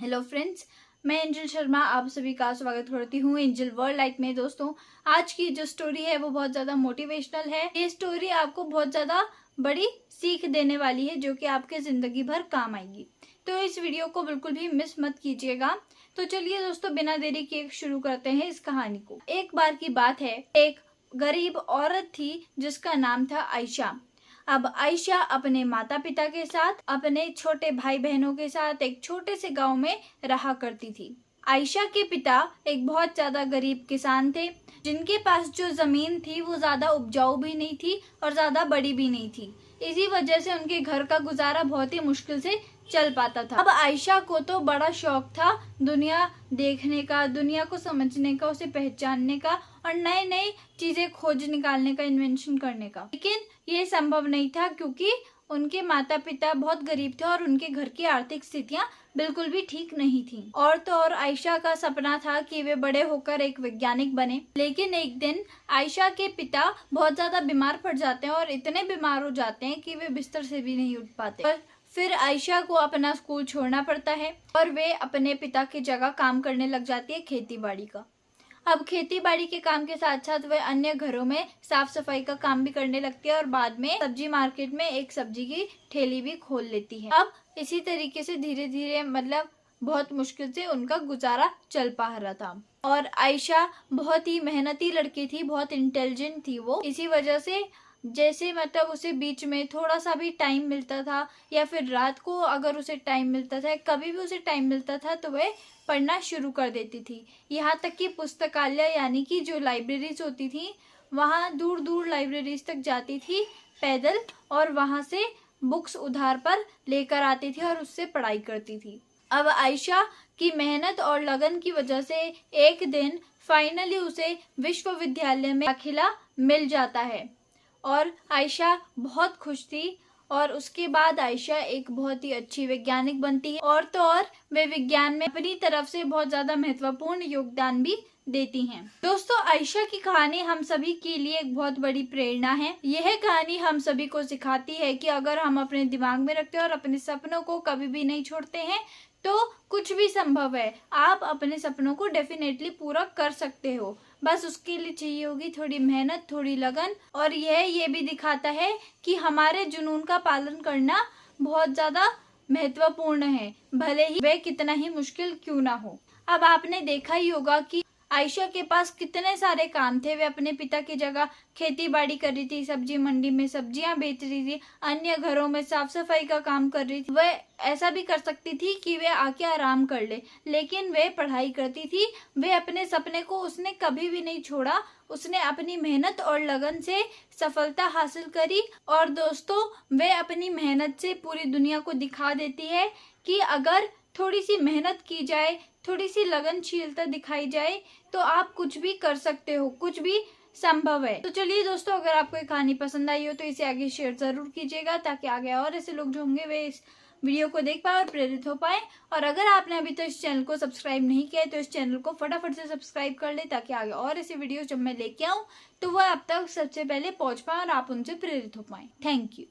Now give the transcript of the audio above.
Hello friends, मैं angel Sharma आप सभी का स्वागत करती हूँ एंजल वर्ल्ड लाइफ में। दोस्तों, आज की जो स्टोरी है वो बहुत ज़्यादा मोटिवेशनल है। ये स्टोरी आपको बहुत ज़्यादा बड़ी सीख देने वाली है जो कि आपके ज़िंदगी भर काम आएगी। तो इस वीडियो को बिल्कुल भी मिस मत कीजिएगा। तो चलिए दोस्तों, बिना देरी किए शुरू करते हैं इस कहानी को। एक बार की बात है, एक गरीब औरत थी जिसका नाम था आयशा। अब आयशा अपने माता पिता के साथ, अपने छोटे भाई बहनों के साथ एक छोटे से गांव में रहा करती थी। आयशा के पिता एक बहुत ज्यादा गरीब किसान थे, जिनके पास जो जमीन थी वो ज्यादा उपजाऊ भी नहीं थी और ज्यादा बड़ी भी नहीं थी। इसी वजह से उनके घर का गुजारा बहुत ही मुश्किल से चल पाता था। अब आयशा को तो बड़ा शौक था दुनिया देखने का, दुनिया को समझने का, उसे पहचानने का और नए नए चीजें खोज निकालने का, इन्वेंशन करने का। लेकिन ये संभव नहीं था क्योंकि उनके माता पिता बहुत गरीब थे और उनके घर की आर्थिक स्थितियां बिल्कुल भी ठीक नहीं थी। और तो और आयशा का सपना था कि वे बड़े होकर एक वैज्ञानिक बने। लेकिन एक दिन आयशा के पिता बहुत ज्यादा बीमार पड़ जाते हैं और इतने बीमार हो जाते हैं कि वे बिस्तर से भी नहीं उठ पाते। फिर आयशा को अपना स्कूल छोड़ना पड़ता है और वे अपने पिता की जगह काम करने लग जाती है, खेती बाड़ी का। अब खेती बाड़ी के काम के साथ साथ वह अन्य घरों में साफ सफाई का काम भी करने लगती है और बाद में सब्जी मार्केट में एक सब्जी की ठेली भी खोल लेती है। अब इसी तरीके से धीरे धीरे बहुत मुश्किल से उनका गुजारा चल पा रहा था। और आयशा बहुत ही मेहनती लड़की थी, बहुत इंटेलिजेंट थी वो। इसी वजह से जैसे उसे बीच में थोड़ा सा भी टाइम मिलता था या फिर रात को अगर उसे टाइम मिलता था, कभी भी उसे टाइम मिलता था, तो वह पढ़ना शुरू कर देती थी। यहाँ तक कि पुस्तकालय यानी कि जो लाइब्रेरीज होती थी, वहाँ दूर दूर लाइब्रेरीज तक जाती थी पैदल और वहाँ से बुक्स उधार पर लेकर आती थी और उससे पढ़ाई करती थी। अब आयशा की मेहनत और लगन की वजह से एक दिन फाइनली उसे विश्वविद्यालय में दाखिला मिल जाता है और आयशा बहुत खुश थी। और उसके बाद आयशा एक बहुत ही अच्छी वैज्ञानिक बनती है और तो और वे विज्ञान में अपनी तरफ से बहुत ज्यादा महत्वपूर्ण योगदान भी देती हैं। दोस्तों, आयशा की कहानी हम सभी के लिए एक बहुत बड़ी प्रेरणा है। यह कहानी हम सभी को सिखाती है कि अगर हम अपने दिमाग में रखते हैं और अपने सपनों को कभी भी नहीं छोड़ते हैं तो कुछ भी संभव है। आप अपने सपनों को डेफिनेटली पूरा कर सकते हो, बस उसके लिए चाहिए होगी थोड़ी मेहनत, थोड़ी लगन। और यह ये भी दिखाता है कि हमारे जुनून का पालन करना बहुत ज्यादा महत्वपूर्ण है, भले ही वह कितना ही मुश्किल क्यों ना हो। अब आपने देखा ही होगा कि आयशा के पास कितने सारे काम थे। वे अपने पिता की जगह खेती बाड़ी कर रही थी, सब्जी मंडी में सब्जियां बेच रही थी, अन्य घरों में साफ सफाई का काम कर रही थी। वह ऐसा भी कर सकती थी कि वे आके आराम कर ले, लेकिन वे पढ़ाई करती थी। वे अपने सपने को उसने कभी भी नहीं छोड़ा। उसने अपनी मेहनत और लगन से सफलता हासिल करी। और दोस्तों, वे अपनी मेहनत से पूरी दुनिया को दिखा देती है कि अगर थोड़ी सी मेहनत की जाए, थोड़ी सी लगनशीलता दिखाई जाए तो आप कुछ भी कर सकते हो, कुछ भी संभव है। तो चलिए दोस्तों, अगर आपको ये कहानी पसंद आई हो तो इसे आगे शेयर जरूर कीजिएगा ताकि आगे और ऐसे लोग जो होंगे वे इस वीडियो को देख पाए और प्रेरित हो पाए। और अगर आपने अभी तो इस चैनल को सब्सक्राइब नहीं किया है तो इस चैनल को फटाफट से सब्सक्राइब कर ले ताकि आगे और ऐसे वीडियो जब मैं लेके आऊँ तो वह आप तक सबसे पहले पहुंच पाए और आप उनसे प्रेरित हो पाए। Thank you.